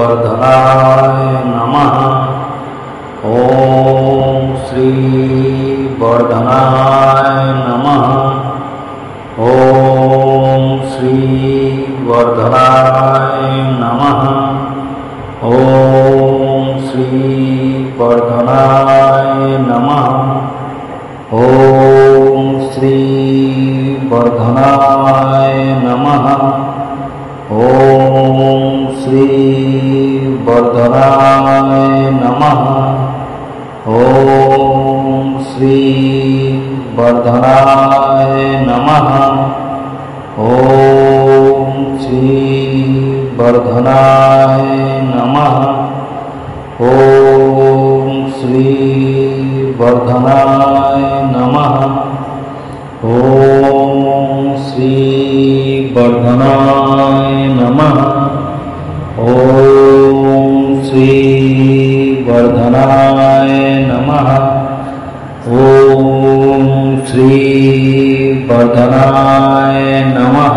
वर्धनाय नमः। ओम श्री वर्धनाय नमः। ओम श्री वर्धनाय नमः। ओम श्री वर्धनाय नमः। ओम श्री वर्धनाय नमः। ओम श्री वर्धनाय नमः। ओम श्री वर्धनाय नमः। ओम श्री वर्धनाय नमः। ओम श्री वर्धनाय नमः। ओम श्री वर्धनाय नमः। ओम श्री वर्धनाय नमः। ओम श्री वर्धनाय नमः।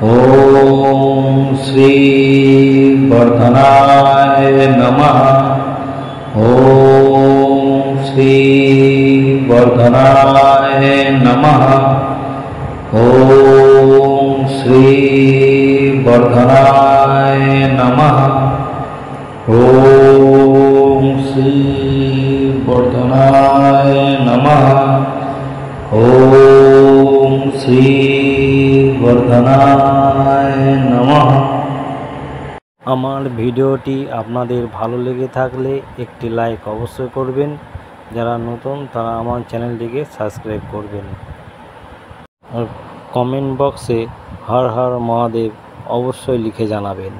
ओम श्री वर्धनाय नमः। ओम श्री वर्धनाय नमः। ओम श्री वर्धनाय नमः। ओम श्री वर्धनाय नमः। ओम श्री वर्धनाय नमः। আমার ভিডিওটি আপনাদের ভালো লেগে থাকলে একটি লাইক অবশ্যই করবেন। যারা নতুন তারা আমার চ্যানেলটিকে সাবস্ক্রাইব করবেন। আর কমেন্ট বক্সে হর হর মহাদেব অবশ্যই লিখে জানাবেন।